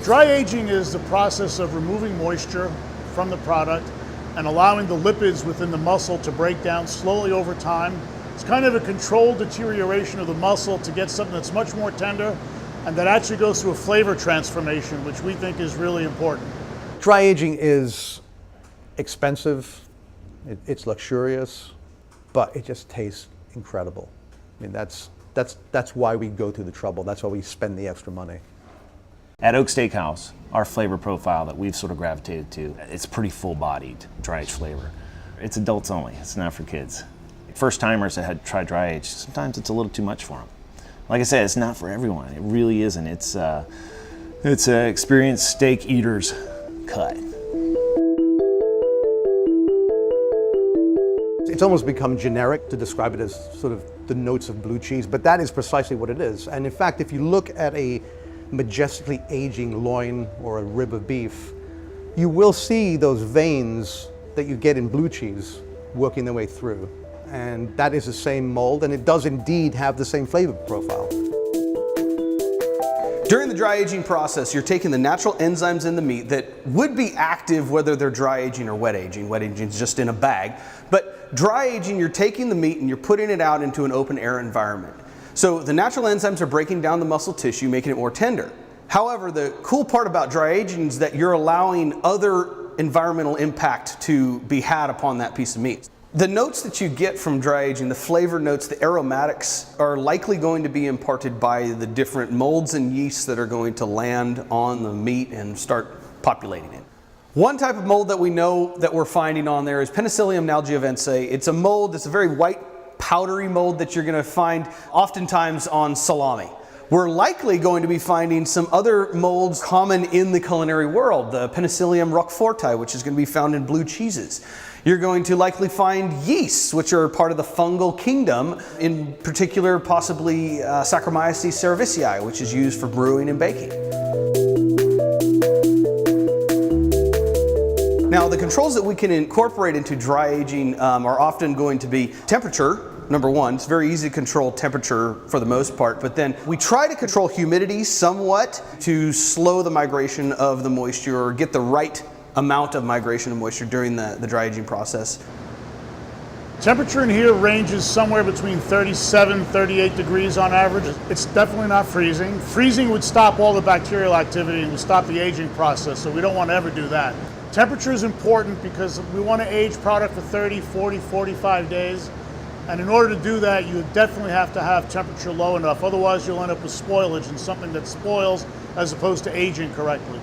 Dry aging is the process of removing moisture from the product and allowing the lipids within the muscle to break down slowly over time. It's kind of a controlled deterioration of the muscle to get something that's much more tender and that actually goes through a flavor transformation, which we think is really important. Dry aging is expensive, it's luxurious, but it just tastes incredible. I mean, that's why we go through the trouble. That's why we spend the extra money. At Oak Steakhouse, our flavor profile that we've sort of gravitated to, it's pretty full-bodied dry aged flavor. It's adults only, it's not for kids. First timers that had tried dry aged, sometimes it's a little too much for them. Like I said, it's not for everyone. It really isn't. It's an experienced steak eater's cut. It's almost become generic to describe it as sort of the notes of blue cheese, but that is precisely what it is. And in fact, if you look at a majestically aging loin or a rib of beef, you will see those veins that you get in blue cheese working their way through. And that is the same mold, and it does indeed have the same flavor profile. During the dry aging process, you're taking the natural enzymes in the meat that would be active whether they're dry aging or wet aging. Wet aging is just in a bag. But dry aging, you're taking the meat and you're putting it out into an open air environment. So the natural enzymes are breaking down the muscle tissue, making it more tender. However, the cool part about dry aging is that you're allowing other environmental impact to be had upon that piece of meat. The notes that you get from dry aging, the flavor notes, the aromatics, are likely going to be imparted by the different molds and yeasts that are going to land on the meat and start populating it. One type of mold that we know that we're finding on there is Penicillium nalgiavense. It's a mold that's a very white, powdery mold that you're going to find oftentimes on salami. We're likely going to be finding some other molds common in the culinary world, the Penicillium roqueforti, which is going to be found in blue cheeses. You're going to likely find yeasts, which are part of the fungal kingdom, in particular possibly Saccharomyces cerevisiae, which is used for brewing and baking. Now, the controls that we can incorporate into dry aging are often going to be temperature. Number one, it's very easy to control temperature for the most part, but then we try to control humidity somewhat to slow the migration of the moisture or get the right amount of migration of moisture during the dry aging process. Temperature in here ranges somewhere between 37, 38 degrees on average. It's definitely not freezing. Freezing would stop all the bacterial activity and would stop the aging process, so we don't want to ever do that. Temperature is important because we want to age product for 30, 40, 45 days. And in order to do that, you definitely have to have temperature low enough. Otherwise, you'll end up with spoilage and something that spoils as opposed to aging correctly.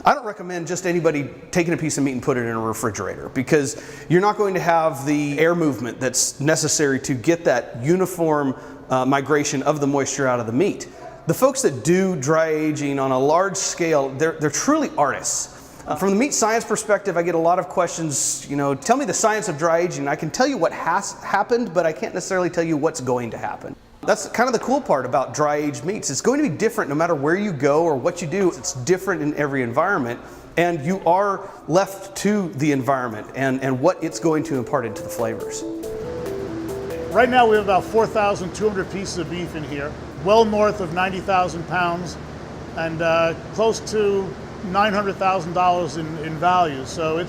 I don't recommend just anybody taking a piece of meat and put it in a refrigerator because you're not going to have the air movement that's necessary to get that uniform migration of the moisture out of the meat. The folks that do dry aging on a large scale, they're truly artists. From the meat science perspective, I get a lot of questions, tell me the science of dry aging. I can tell you what has happened, but I can't necessarily tell you what's going to happen. That's kind of the cool part about dry aged meats. It's going to be different no matter where you go or what you do. It's different in every environment, and you are left to the environment and what it's going to impart into the flavors. Right now we have about 4,200 pieces of beef in here, well north of 90,000 pounds, and close to $900,000 in value. So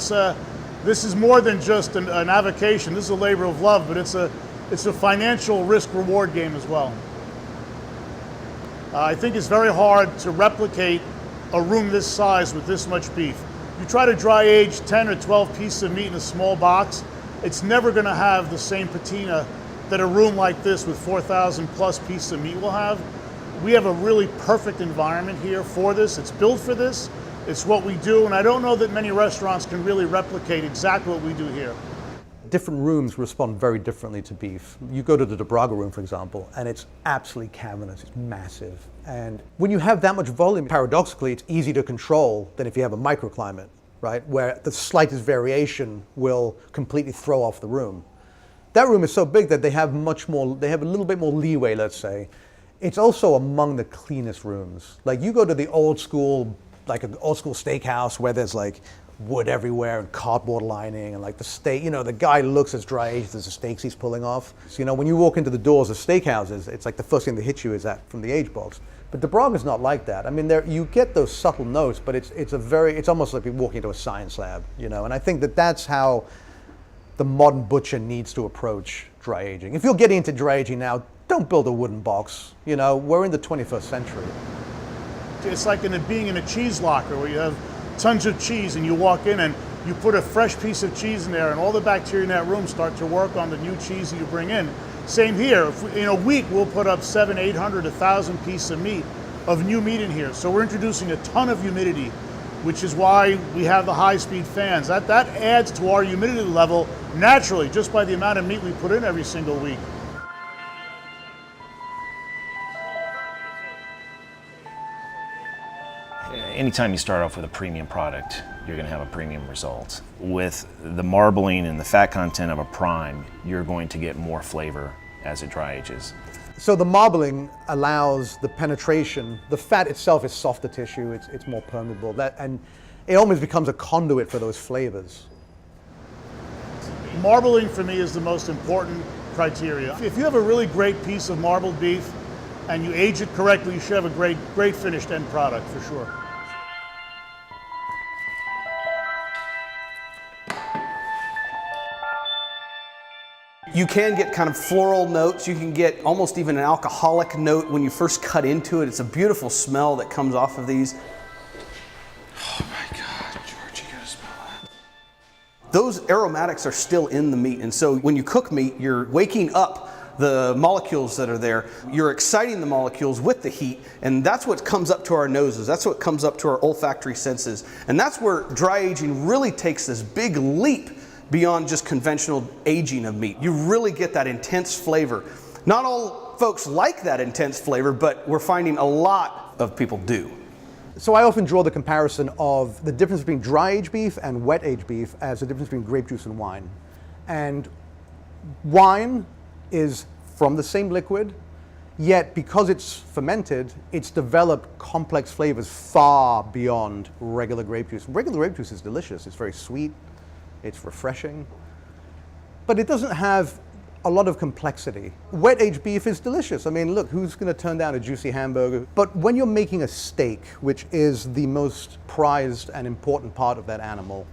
this is more than just an avocation. This is a labor of love, but it's a financial risk-reward game as well. I think it's very hard to replicate a room this size with this much beef. You try to dry age 10 or 12 pieces of meat in a small box, it's never going to have the same patina that a room like this with 4,000 plus pieces of meat will have. We have a really perfect environment here for this. It's built for this. It's what we do, and I don't know that many restaurants can really replicate exactly what we do here. Different rooms respond very differently to beef. You go to the De Braga room, for example, and it's absolutely cavernous, it's massive. And when you have that much volume, paradoxically, it's easy to control than if you have a microclimate, right? Where the slightest variation will completely throw off the room. That room is so big that they have a little bit more leeway, let's say. It's also among the cleanest rooms. Like you go to the old school, like an old school steakhouse where there's like wood everywhere and cardboard lining and like the steak, the guy looks as dry aged as the steaks he's pulling off. So, when you walk into the doors of steakhouses, it's like the first thing that hits you is that from the age box. But De Braga's not like that. I mean, you get those subtle notes, but it's almost like you're walking into a science lab, and I think that's how the modern butcher needs to approach dry aging. If you're getting into dry aging now, don't build a wooden box. We're in the 21st century. It's like being in a cheese locker where you have tons of cheese and you walk in and you put a fresh piece of cheese in there and all the bacteria in that room start to work on the new cheese that you bring in. Same here. In a week, we'll put up 700, 800, 1,000 pieces of new meat in here. So we're introducing a ton of humidity, which is why we have the high-speed fans. That adds to our humidity level naturally, just by the amount of meat we put in every single week. Anytime you start off with a premium product, you're going to have a premium result. With the marbling and the fat content of a prime, you're going to get more flavor as it dry ages. So the marbling allows the penetration. The fat itself is softer tissue, it's more permeable, and it almost becomes a conduit for those flavors. Marbling for me is the most important criteria. If you have a really great piece of marbled beef and you age it correctly, you should have a great finished end product for sure. You can get kind of floral notes. You can get almost even an alcoholic note when you first cut into it. It's a beautiful smell that comes off of these. Oh my God, George, you gotta smell that. Those aromatics are still in the meat, and so when you cook meat, you're waking up the molecules that are there. You're exciting the molecules with the heat, and that's what comes up to our noses. That's what comes up to our olfactory senses. And that's where dry aging really takes this big leap beyond just conventional aging of meat. You really get that intense flavor. Not all folks like that intense flavor, but we're finding a lot of people do. So I often draw the comparison of the difference between dry aged beef and wet aged beef as the difference between grape juice and wine. And wine is from the same liquid, yet because it's fermented, it's developed complex flavors far beyond regular grape juice. Regular grape juice is delicious. It's very sweet. It's refreshing, but it doesn't have a lot of complexity. Wet aged beef is delicious. I mean, look, who's going to turn down a juicy hamburger? But when you're making a steak, which is the most prized and important part of that animal,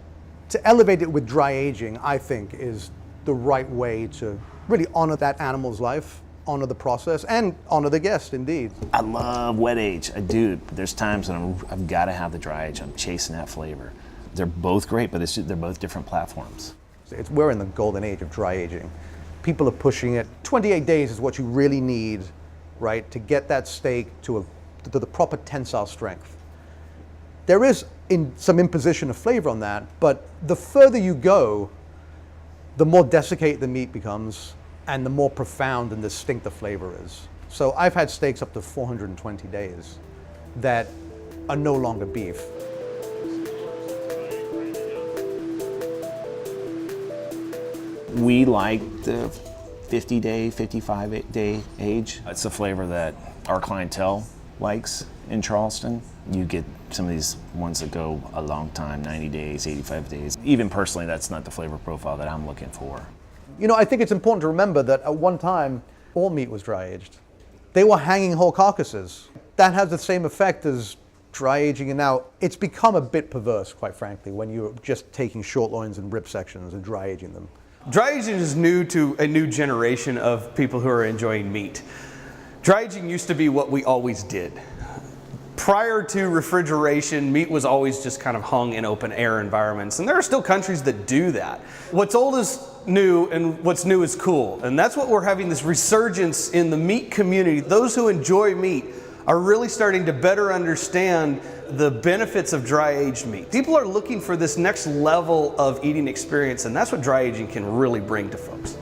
to elevate it with dry aging, I think, is the right way to really honor that animal's life, honor the process, and honor the guest, indeed. I love wet age. I do. There's times when I've got to have the dry age. I'm chasing that flavor. They're both great, but they're both different platforms. We're in the golden age of dry aging. People are pushing it. 28 days is what you really need, right, to get that steak to the proper tensile strength. There is some imposition of flavor on that, but the further you go, the more desiccated the meat becomes and the more profound and distinct the flavor is. So I've had steaks up to 420 days that are no longer beef. We like the 50-day, 55-day age. It's a flavor that our clientele likes in Charleston. You get some of these ones that go a long time, 90 days, 85 days. Even personally, that's not the flavor profile that I'm looking for. I think it's important to remember that at one time, all meat was dry aged. They were hanging whole carcasses. That has the same effect as dry aging, and now it's become a bit perverse, quite frankly, when you're just taking short loins and rib sections and dry aging them. Dry aging is new to a new generation of people who are enjoying meat. Dry aging used to be what we always did. Prior to refrigeration, meat was always just kind of hung in open air environments, and there are still countries that do that. What's old is new, and what's new is cool, and that's what we're having, this resurgence in the meat community. Those who enjoy meat are really starting to better understand the benefits of dry aged meat. People are looking for this next level of eating experience, and that's what dry aging can really bring to folks.